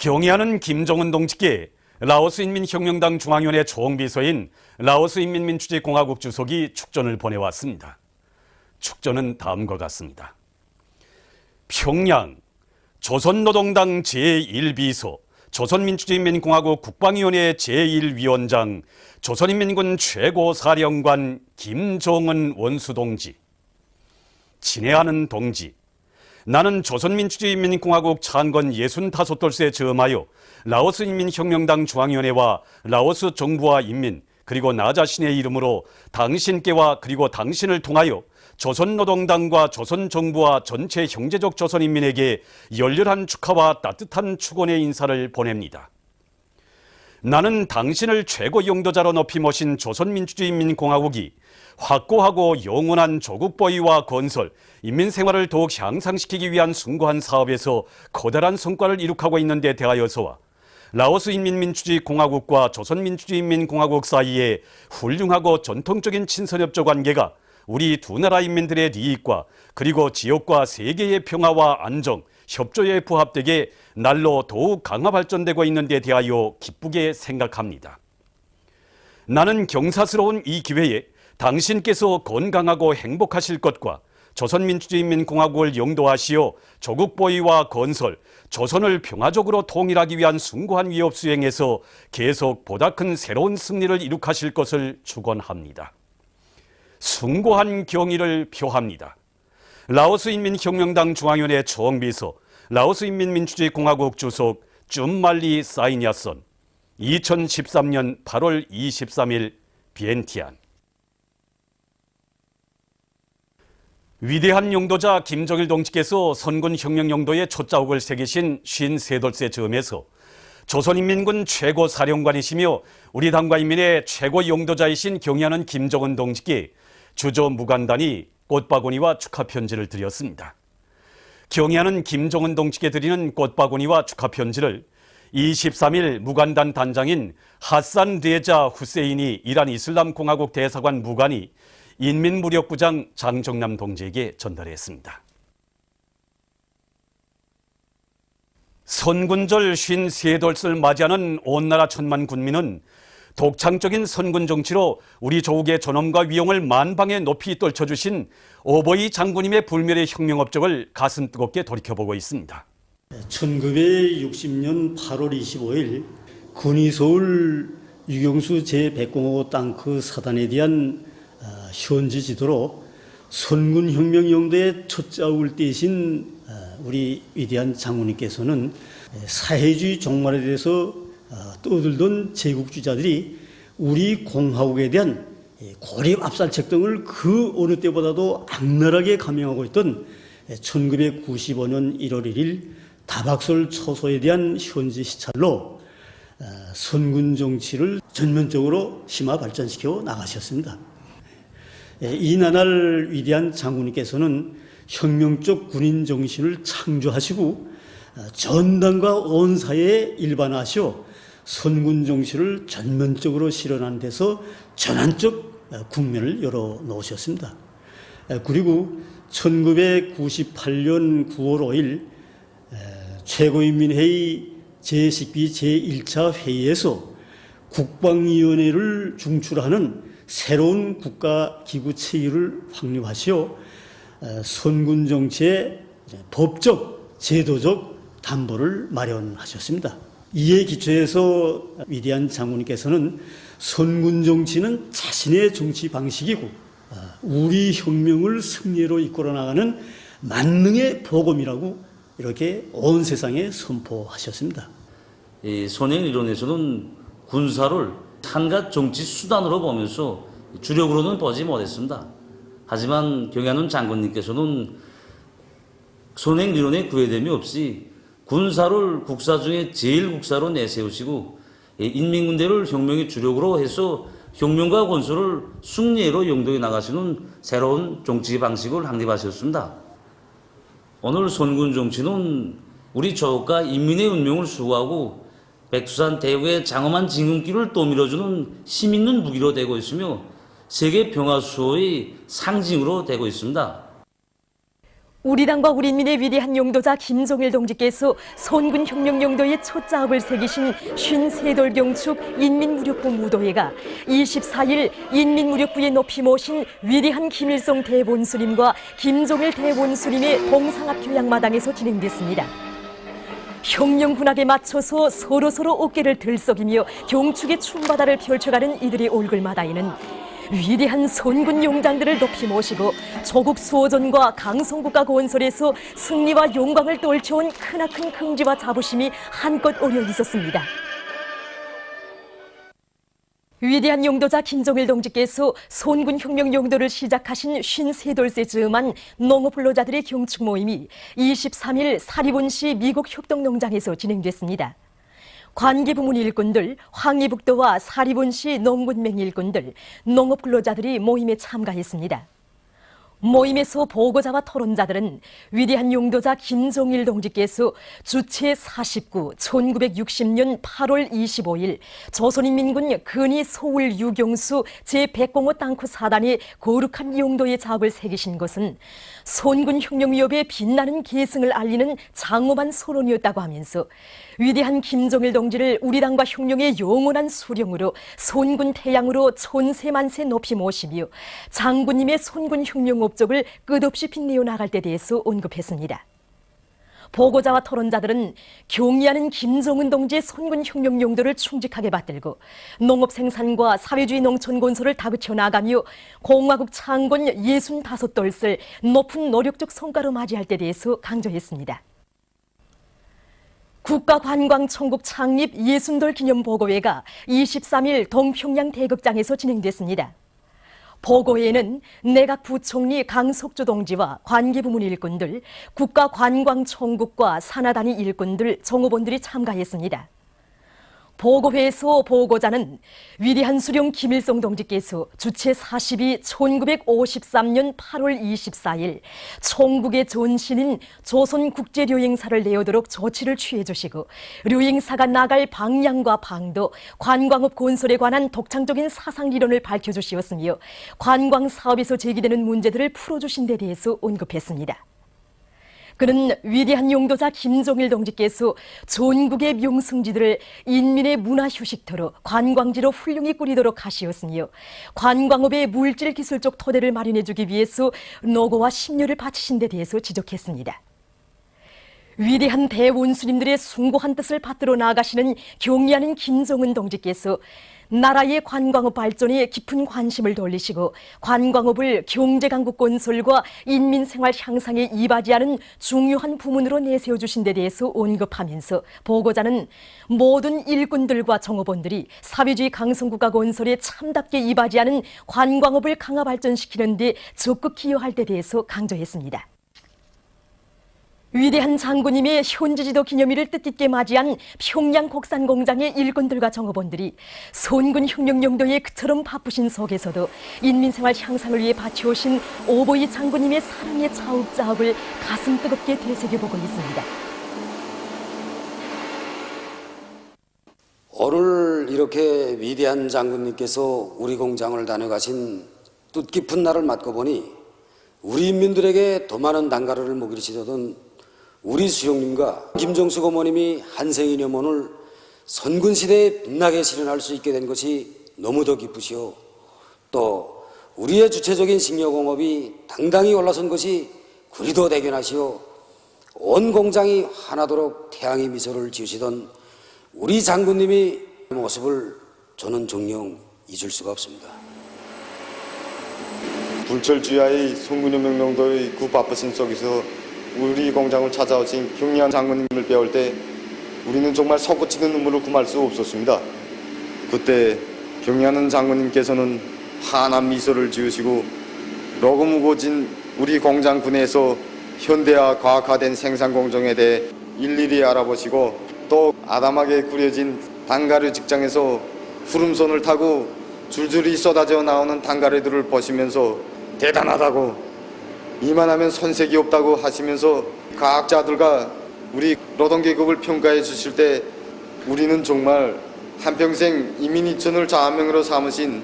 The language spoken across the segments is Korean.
경의하는 김정은 동지께 라오스인민혁명당 중앙위원회 총비서인 라오스인민민주주의공화국 주석이 축전을 보내왔습니다. 축전은 다음과 같습니다. 평양 조선노동당 제1비서, 조선민주주의인민공화국 국방위원회 제1위원장, 조선인민군 최고사령관 김정은 원수동지. 친애하는 동지, 나는 조선민주주의인민공화국 창건 65돌새에 저음하여 라오스인민혁명당 중앙위원회와 라오스 정부와 인민 그리고 나 자신의 이름으로 당신께와 그리고 당신을 통하여 조선노동당과 조선정부와 전체 형제적 조선인민에게 열렬한 축하와 따뜻한 축원의 인사를 보냅니다. 나는 당신을 최고 영도자로 높이 모신 조선민주주의인민공화국이 확고하고 영원한 조국 보위와 건설, 인민 생활을 더욱 향상시키기 위한 숭고한 사업에서 커다란 성과를 이룩하고 있는 데 대하여서와 라오스인민민주주의공화국과 조선민주주의인민공화국 사이의 훌륭하고 전통적인 친선협조 관계가 우리 두 나라 인민들의利益과 그리고 지역과 세계의 평화와 안정, 협조에 부합되게 날로 더욱 강화 발전되고 있는 데 대하여 기쁘게 생각합니다. 나는 경사스러운 이 기회에 당신께서 건강하고 행복하실 것과 조선민주주의인민공화국을 영도하시어 조국 보위와 건설, 조선을 평화적으로 통일하기 위한 숭고한 위협 수행에서 계속 보다 큰 새로운 승리를 이룩하실 것을 축원합니다. 숭고한 경의를 표합니다. 라오스인민혁명당 중앙위원회 총비서, 라오스인민민주주의공화국 주석 쭌말리 사이냐선, 2013년 8월 23일 비엔티안. 위대한 영도자 김정일 동지께서 선군혁명 영도에 초자국을 새기신 53돌새 즈음에서 조선인민군 최고사령관이시며 우리 당과 인민의 최고 영도자이신 경의하는 김정은 동지께 주조 무관단이 꽃바구니와 축하편지를 드렸습니다. 경의하는 김정은 동지께 드리는 꽃바구니와 축하편지를 23일 무관단 단장인 하산 레자 후세인이 이란 이슬람공화국 대사관 무관이 인민무력부장 장정남 동지에게 전달했습니다. 선군절 53돌을 맞이하는 온 나라 천만 군민은 독창적인 선군 정치로 우리 조국의 존엄과 위용을 만방에 높이 떨쳐주신 오보이 장군님의 불멸의 혁명 업적을 가슴 뜨겁게 돌이켜보고 있습니다. 1960년 8월 25일 군이 서울 유경수 제100공호 땅크 사단에 대한 현지 지도로 선군혁명 영도에 초자국을 떼신 우리 위대한 장군님께서는 사회주의 종말에 대해서 떠들던 제국주의자들이 우리 공화국에 대한 고립 압살책 등을 그 어느 때보다도 악랄하게 감행하고 있던 1995년 1월 1일 다박솔 초소에 대한 현지 시찰로 선군 정치를 전면적으로 심화 발전시켜 나가셨습니다. 이 나날 위대한 장군님께서는 혁명적 군인 정신을 창조하시고 전당과 온 사회에 일반화하시어 선군 정치를 전면적으로 실현하는 데서 전환적 국면을 열어놓으셨습니다. 그리고 1998년 9월 5일 최고인민회의 제12 제1차 회의에서 국방위원회를 중출하는 새로운 국가기구 체계를 확립하시어 선군 정치의 법적, 제도적 담보를 마련하셨습니다. 이에 기초해서 위대한 장군님께서는 선군 정치는 자신의 정치 방식이고 우리 혁명을 승리로 이끌어 나가는 만능의 복음이라고 이렇게 온 세상에 선포하셨습니다. 이 선행 이론에서는 군사를 한갓 정치 수단으로 보면서 주력으로는 보지 못했습니다. 하지만 경의하는 장군님께서는 선행 이론에 구애됨이 없이 군사를 국사 중에 제일 국사로 내세우시고 인민군대를 혁명의 주력으로 해서 혁명과 건설을 승리로 영도해 나가시는 새로운 정치 방식을 확립하셨습니다. 오늘 선군 정치는 우리 조국과 인민의 운명을 수호하고 백두산 대구의 장엄한 진군길을 떠밀어주는 힘있는 무기로 되고 있으며 세계 평화 수호의 상징으로 되고 있습니다. 우리 당과 우리 인민의 위대한 용도자 김종일 동지께서 선군혁명 용도의 초짜업을 새기신 53돌 경축 인민무력부 무도회가 24일 인민무력부에 높이 모신 위대한 김일성 대본수님과 김종일 대본수님의 동상합 교양마당에서 진행됐습니다. 혁명군악에 맞춰서 서로서로 어깨를 들썩이며 경축의 춤바다를 펼쳐가는 이들의 얼굴마다에는 위대한 선군 용장들을 높이 모시고 조국 수호전과 강성국가 건설에서 승리와 영광을 떨쳐온 크나큰 긍지와 자부심이 한껏 어려 있었습니다. 위대한 용도자 김종일 동지께서 선군혁명 용도를 시작하신 53돌째 즈음한 농업근로자들의 경축 모임이 23일 사리본시 미국 협동농장에서 진행됐습니다. 관계부문 일꾼들, 황리북도와 사리본시 농군맹 일꾼들, 농업근로자들이 모임에 참가했습니다. 모임에서 보고자와 토론자들은 위대한 용도자 김종일 동지께서 주체 49, 1960년 8월 25일 조선인민군 근위 소울 유경수 제105 땅크 사단의 거룩한 용도의 자업을 새기신 것은 선군혁명위협의 빛나는 계승을 알리는 장엄한 선언이었다고 하면서 위대한 김종일 동지를 우리 당과 혁명의 영원한 수령으로 선군 태양으로 천세만세 높이 모시며 장군님의 선군혁명 업적을 끝없이 빛내어 나갈 때 대해서 언급했습니다. 보고자와 토론자들은 경의하는 김정은 동지의 선군혁명 용도를 충직하게 받들고 농업 생산과 사회주의 농촌 건설을 다그쳐 나가며 공화국 창건 65돌을 높은 노력적 성과로 맞이할 때 대해서 강조했습니다. 국가관광천국 창립 60돌 기념보고회가 23일 동평양 대극장에서 진행됐습니다. 보고회에는 내각 부총리 강석주 동지와 관계부문 일꾼들, 국가관광총국과 산하단위 일꾼들, 정호본들이 참가했습니다. 보고회에서 보고자는 위대한 수령 김일성 동지께서 주체 42 1953년 8월 24일 총국의 전신인 조선국제료행사를 내오도록 조치를 취해 주시고 료행사가 나갈 방향과 방도, 관광업 건설에 관한 독창적인 사상리론을 밝혀주시었으며 관광사업에서 제기되는 문제들을 풀어주신 데 대해서 언급했습니다. 그는 위대한 용도자 김종일 동지께서 전국의 명승지들을 인민의 문화휴식터로 관광지로 훌륭히 꾸리도록 하시었으며 관광업의 물질기술적 토대를 마련해주기 위해서 노고와 심려를 바치신 데 대해서 지적했습니다. 위대한 대원수님들의 숭고한 뜻을 받들어 나가시는 경의하는 김정은 동지께서 나라의 관광업 발전에 깊은 관심을 돌리시고 관광업을 경제강국 건설과 인민생활 향상에 이바지하는 중요한 부문으로 내세워 주신 데 대해서 언급하면서 보고자는 모든 일꾼들과 정업원들이 사회주의 강성국가 건설에 참답게 이바지하는 관광업을 강화 발전시키는 데 적극 기여할 데 대해서 강조했습니다. 위대한 장군님의 현지지도 기념일을 뜻깊게 맞이한 평양 곡산공장의 일꾼들과 정업원들이 선군혁명 용도에 그처럼 바쁘신 속에서도 인민생활 향상을 위해 바쳐오신 오보이 장군님의 사랑의 자업자업을 가슴 뜨겁게 되새겨보고 있습니다. 오늘 이렇게 위대한 장군님께서 우리 공장을 다녀가신 뜻깊은 날을 맞고 보니 우리 인민들에게 더 많은 단가를 먹이시던 우리 수령님과 김정숙 어머님이 한생이념원을 선군시대에 빛나게 실현할 수 있게 된 것이 너무도 기쁘시오. 또 우리의 주체적인 식료공업이 당당히 올라선 것이 그리도 대견하시오. 온 공장이 하나도록 태양의 미소를 지으시던 우리 장군님의 모습을 저는 정녕 잊을 수가 없습니다. 불철주야의 선군혁명 용도의 그 바쁘신 속에서 우리 공장을 찾아오신 경의한 장군님을 배울 때 우리는 정말 솟구치는 눈물을 금할 수 없었습니다. 그때 경의하는 장군님께서는 환한 미소를 지으시고 로고무고진 우리 공장 군에서 현대화 과학화된 생산 공정에 대해 일일이 알아보시고 또 아담하게 구려진 단가루 직장에서 후름선을 타고 줄줄이 쏟아져 나오는 단가루들을 보시면서 대단하다고 이만하면 손색이 없다고 하시면서 과학자들과 우리 노동계급을 평가해 주실 때 우리는 정말 한평생 이민이천을 자아명으로 삼으신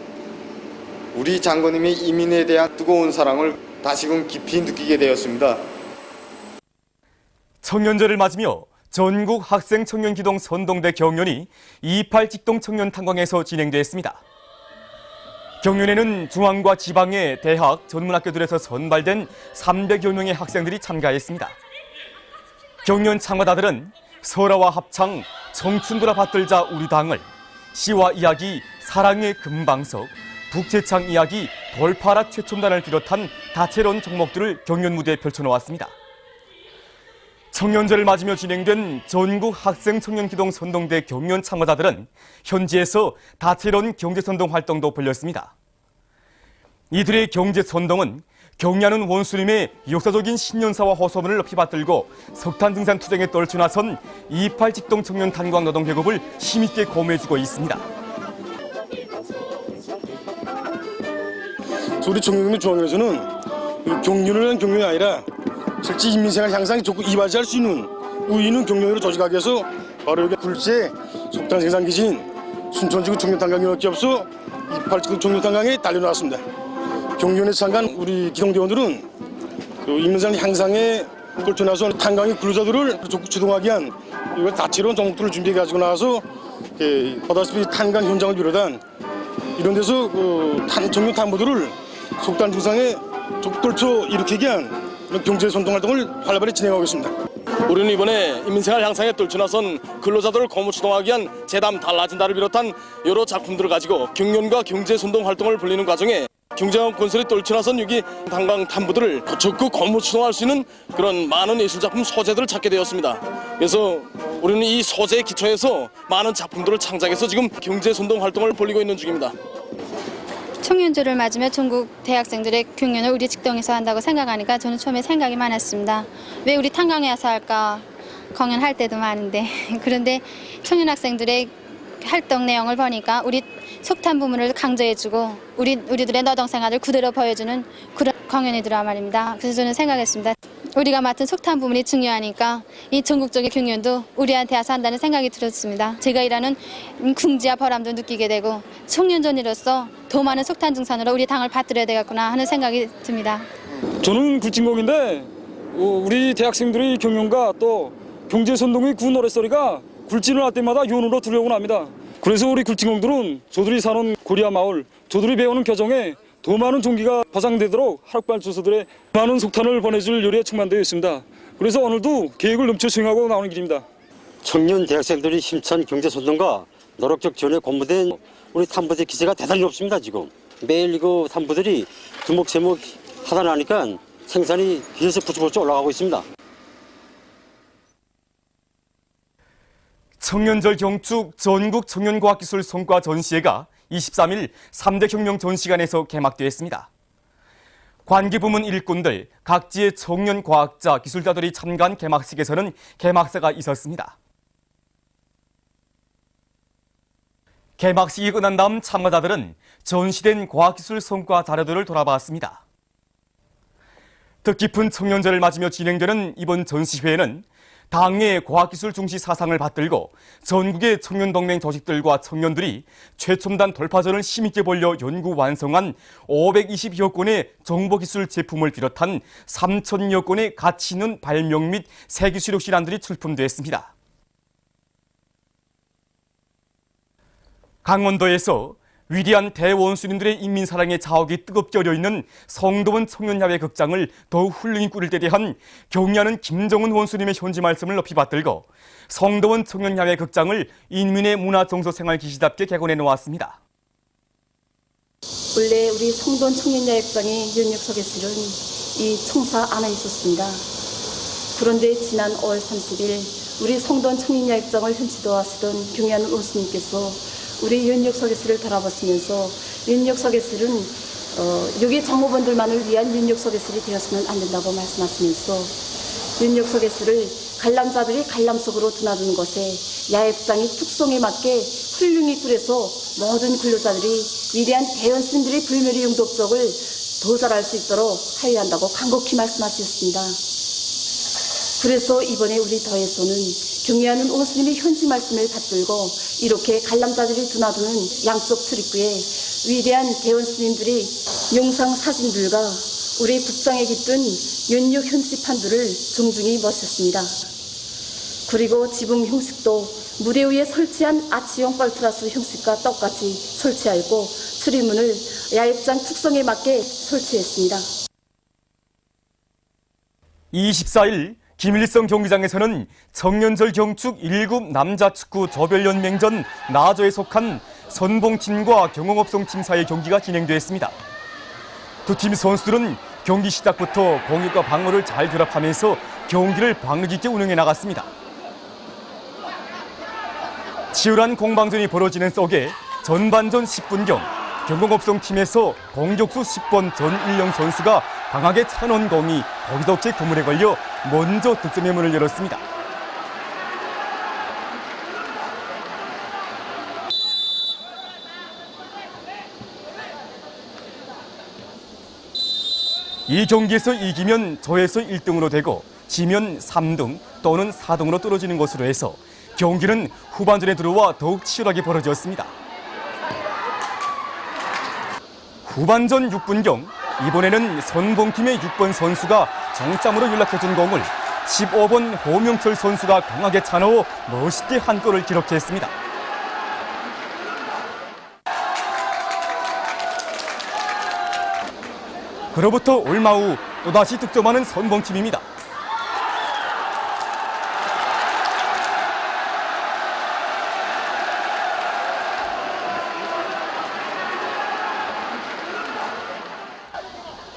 우리 장군님의 이민에 대한 뜨거운 사랑을 다시금 깊이 느끼게 되었습니다. 청년절을 맞으며 전국 학생 청년 기동 선동대 경연이 28 직동 청년 탄광에서 진행됐습니다. 경연에는 중앙과 지방의 대학, 전문학교들에서 선발된 300여 명의 학생들이 참가했습니다. 경연 참가자들은 설화와 합창, 청춘들아 받들자 우리 당을, 시와 이야기, 사랑의 금방석, 북제창 이야기, 돌파라 최첨단을 비롯한 다채로운 종목들을 경연 무대에 펼쳐놓았습니다. 청년절을 맞으며 진행된 전국 학생 청년 기동 선동대 경연 참가자들은 현지에서 다채로운 경제선동 활동도 벌였습니다. 이들의 경제선동은 경야는 원수님의 역사적인 신년사와 호소문을 높이 받들고 석탄 증산 투쟁에 떨쳐나선 28 직동 청년 탄광 노동 계급을 힘있게 고무해주고 있습니다. 우리 중앙에서는 경륜을 한 경륜이 아니라 실제 인민생활 향상에 적극 이바지할 수 있는 우위는 경륜으로 조직하기 위해서 바로 여기 굴지의 석탄 생산 기지인 순천지구 청년탄광연합기업소 28직구 청년탄광에 달려나왔습니다. 경륜에 참가한 우리 기동대원들은 인민생활 향상에 떨쳐나서 탄광의 근로자들을 적극 주동하기 위한 이걸 다채로운 종목들을 준비해 가지고 나와서 보다시피 탄광 현장을 비롯한 이런 데서 청년 탐부들을 석탄 증상에 적극 떨쳐 일으키기 위한 경제 선동 활동을 활발히 진행하고 있습니다. 우리는 이번에 인민생활 향상에 떨쳐나선 근로자들을 고무 추동하기 위한 재담 달라진다를 비롯한 여러 작품들을 가지고 경연과 경제 선동 활동을 벌이는 과정에 경제업 건설에 떨쳐나선 여기 탄광 탐부들을 적극 고무 추동할 수 있는 그런 많은 예술작품 소재들을 찾게 되었습니다. 그래서 우리는 이 소재에 기초해서 많은 작품들을 창작해서 지금 경제 선동 활동을 벌이고 있는 중입니다. 청년절을 맞으며 전국 대학생들의 경연을 우리 직동에서 한다고 생각하니까 저는 처음에 생각이 많았습니다. 왜 우리 탄광에 와서 할까? 공연할 때도 많은데. 그런데 청년 학생들의 활동 내용을 보니까 우리 석탄 부문을 강조해주고 우리들의 노동생활을 그대로 보여주는 그런 공연이더라 말입니다. 그래서 저는 생각했습니다. 우리가 맡은 석탄 부문이 중요하니까 이 전국적인 경연도 우리한테 와서 한다는 생각이 들었습니다. 제가 일하는 궁지와 보람도 느끼게 되고 청년전이로서 더 많은 석탄 증산으로 우리 당을 받들어야 되겠구나 하는 생각이 듭니다. 저는 굴진공인데 우리 대학생들의 경연과 또 경제선동의 구 노랫소리가 굴진을 할 때마다 윤으로 들려오곤 합니다. 그래서 우리 굴진공들은 저들이 사는 고리아 마을, 저들이 배우는 교정에 더 많은 종기가 보장되도록 하락발 주소들의 많은 석탄을 보내줄 요리에 충만되어 있습니다. 그래서 오늘도 계획을 넘쳐 수행하고 나오는 길입니다. 청년 대학생들이 힘찬 경제선동과 노력적 지원에 고무된 우리 탐부대 기세가 대단히 높습니다. 지금 매일 이거 탐부들이 두목세목 하다 나니까 생산이 계속 부쩍부쩍 올라가고 있습니다. 청년절 경축 전국 청년과학기술 성과 전시회가 23일 3대 혁명 전시관에서 개막되었습니다. 관계부문 일꾼들, 각지의 청년 과학자, 기술자들이 참가한 개막식에서는 개막사가 있었습니다. 개막식이 끝난 다음 참가자들은 전시된 과학기술 성과 자료들을 돌아봤습니다. 뜻깊은 청년절을 맞으며 진행되는 이번 전시회에는 당의 과학기술 중시 사상을 받들고 전국의 청년동맹 조직들과 청년들이 최첨단 돌파전을 힘있게 벌려 연구 완성한 520여 건의 정보기술 제품을 비롯한 3,000여 건의 가치 있는 발명 및 세기수력 실안들이 출품됐습니다. 강원도에서 위대한 대원수님들의 인민사랑의 자옥이 뜨겁게 어려있는 성도원 청년야외 극장을 더욱 훌륭히 꾸릴 때 대한 경의하는 김정은 원수님의 현지 말씀을 높이 받들고 성도원 청년야외 극장을 인민의 문화정서생활기시답게 개관해 놓았습니다. 원래 우리 성도원 청년야외 극장의 연역석에 실은 이 청사 안에 있었습니다. 그런데 지난 5월 30일 우리 성도원 청년야외 극장을 현지도 하시던 경의하는 원수님께서 우리 윤역서기스를 돌아보시면서 윤역서기스는 여기 정보원들만을 위한 윤역서기스이 되었으면 안 된다고 말씀하시면서 윤역서기스를 관람자들이 관람 속으로 드나드는 것에 야외극장의 특성에 맞게 훌륭히 꾸려서 모든 근로자들이 위대한 대원스님들의 불멸의 영덕적을 도달할 수 있도록 하여야 한다고 간곡히 말씀하셨습니다. 그래서 이번에 우리 더에서는 경의하는 원수님의 현지 말씀을 받들고 이렇게 관람자들이 드나드는 양쪽 출입구에 위대한 대원스님들의 영상 사진들과 우리 국장에 깃든 연육 현지판들을 정중히 모셨습니다. 그리고 지붕 형식도 무대 위에 설치한 아치형 빨트라스 형식과 똑같이 설치하였고 출입문을 야육장 특성에 맞게 설치했습니다. 24일 김일성 경기장에서는 청년절 경축 1급 남자축구 조별연맹전 나저에 속한 선봉팀과 경홍업송팀 사이의 경기가 진행됐습니다. 두 팀 선수들은 경기 시작부터 공격과 방어를 잘 결합하면서 경기를 박력 있게 운영해 나갔습니다. 치열한 공방전이 벌어지는 속에 전반전 10분경 경홍업송팀에서 공격수 10번 전일령 선수가 강하게 차놓은 공이 거기덕지 그물에 걸려 먼저 득점의 문을 열었습니다. 이 경기에서 이기면 조에서 1등으로 되고 지면 3등 또는 4등으로 떨어지는 것으로 해서 경기는 후반전에 들어와 더욱 치열하게 벌어졌습니다. 후반전 6분경 이번에는 선봉팀의 6번 선수가 정점으로 연락해준 공을 15번 호명철 선수가 강하게 차넣어 멋있게 한 골을 기록했습니다. 그로부터 얼마 후 또다시 득점하는 선봉팀입니다.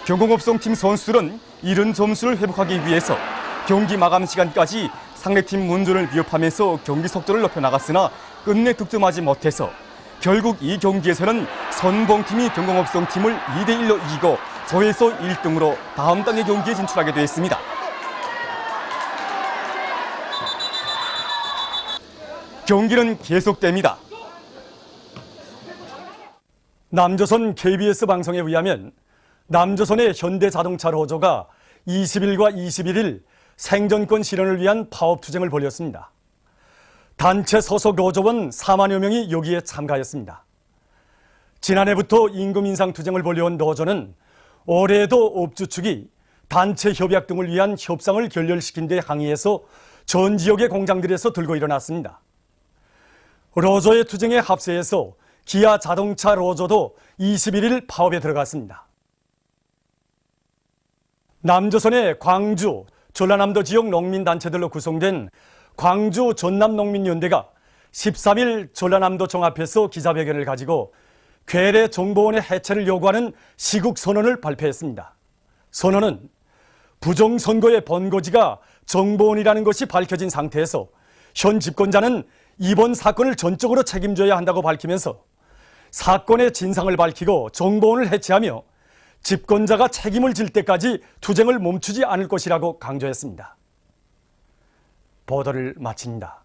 경홍업송팀 선수들은 이른 점수를 회복하기 위해서 경기 마감 시간까지 상대팀 문전을 위협하면서 경기 속도를 높여 나갔으나 끝내 득점하지 못해서 결국 이 경기에서는 선봉팀이 경홍업송팀을 2대1로 이기고 조에서 1등으로 다음 단계 경기에 진출하게 되었습니다. 경기는 계속됩니다. 남조선 KBS 방송에 의하면 남조선의 현대자동차 로조가 20일과 21일 생존권 실현을 위한 파업투쟁을 벌였습니다. 단체 소속 로조원 4만여 명이 여기에 참가했습니다. 지난해부터 임금 인상 투쟁을 벌여온 로조는 올해에도 업주 측이 단체 협약 등을 위한 협상을 결렬시킨 데 항의해서 전 지역의 공장들에서 들고 일어났습니다. 로조의 투쟁에 합세해서 기아 자동차 로조도 21일 파업에 들어갔습니다. 남조선의 광주, 전라남도 지역 농민단체들로 구성된 광주 전남농민연대가 13일 전라남도 청 앞에서 기자회견을 가지고 괴뢰 정보원의 해체를 요구하는 시국선언을 발표했습니다. 선언은 부정선거의 번거지가 정보원이라는 것이 밝혀진 상태에서 현 집권자는 이번 사건을 전적으로 책임져야 한다고 밝히면서 사건의 진상을 밝히고 정보원을 해체하며 집권자가 책임을 질 때까지 투쟁을 멈추지 않을 것이라고 강조했습니다. 보도를 마칩니다.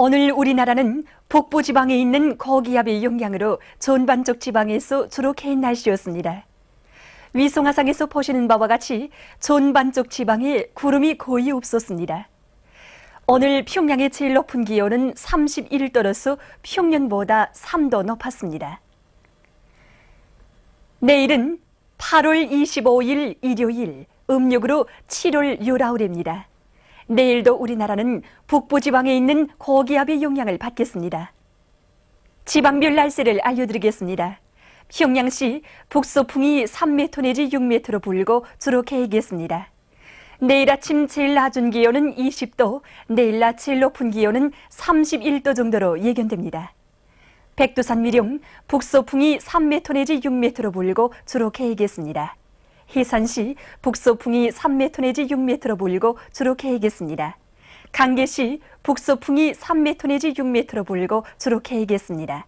오늘 우리나라는 북부 지방에 있는 고기압의 영향으로 전반적 지방에서 주로 개인 날씨였습니다. 위성화상에서 보시는 바와 같이 전반적 지방에 구름이 거의 없었습니다. 오늘 평양의 제일 높은 기온은 31도로서 평년보다 3도 높았습니다. 내일은 8월 25일 일요일, 음력으로 7월 19일입니다. 내일도 우리나라는 북부지방에 있는 고기압의 영향을 받겠습니다. 지방별 날씨를 알려드리겠습니다. 평양시 북서풍이 3m 내지 6m로 불고 주로 개이겠습니다. 내일 아침 제일 낮은 기온은 20도, 내일 낮 제일 높은 기온은 31도 정도로 예견됩니다. 백두산 위령 북서풍이 3m 내지 6m로 불고 주로 개이겠습니다. 해산시 북서풍이 3m 내지 6m로 불고 주로 개이겠습니다. 강계시 북서풍이 3m 내지 6m로 불고 주로 개이겠습니다.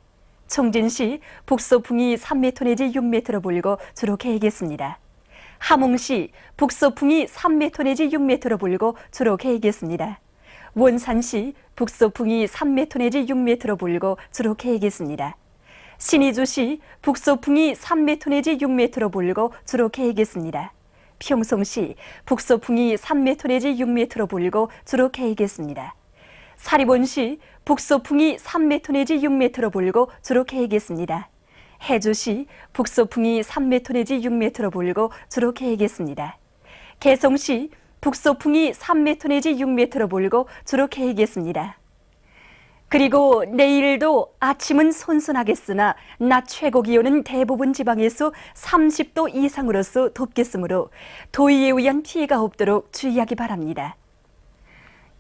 청진시 북서풍이 3m 내지 6m로 불고 주로 개이겠습니다. 함흥시 북서풍이 3m 내지 6m로 불고 주로 개이겠습니다. 원산시 북서풍이 3m 내지 6m로 불고 주로 개이겠습니다. 신의주시 북서풍이 3m 내지 6m로 불고 주로 개이겠습니다. 평송시 북서풍이 3m 내지 6m로 불고 주로 개이겠습니다. 사리본시 북서풍이 3m 내지 6m로 불고 주로 개이겠습니다. 해주시 북서풍이 3m 내지 6m로 불고 주로 개이겠습니다. 개성시 북서풍이 3m 내지 6m로 불고 주로 개이겠습니다. 그리고 내일도 아침은 선선하겠으나 낮 최고 기온은 대부분 지방에서 30도 이상으로서 덥겠으므로 더위에 의한 피해가 없도록 주의하기 바랍니다.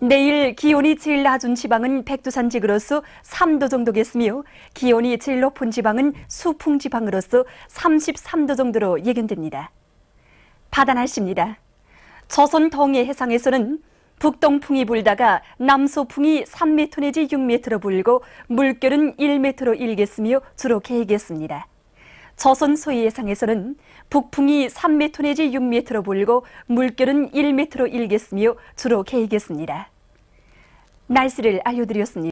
내일 기온이 제일 낮은 지방은 백두산지구로서 3도 정도겠으며 기온이 제일 높은 지방은 수풍지방으로서 33도 정도로 예견됩니다. 바다 날씨입니다. 조선 동해 해상에서는 북동풍이 불다가 남서풍이 3m 내지 6m로 불고 물결은 1m로 일겠으며 주로 개이겠습니다. 조선 서해 해상에서는 북풍이 3m 내지 6m로 불고 물결은 1m로 일겠으며 주로 개이겠습니다. 날씨를 알려드렸습니다.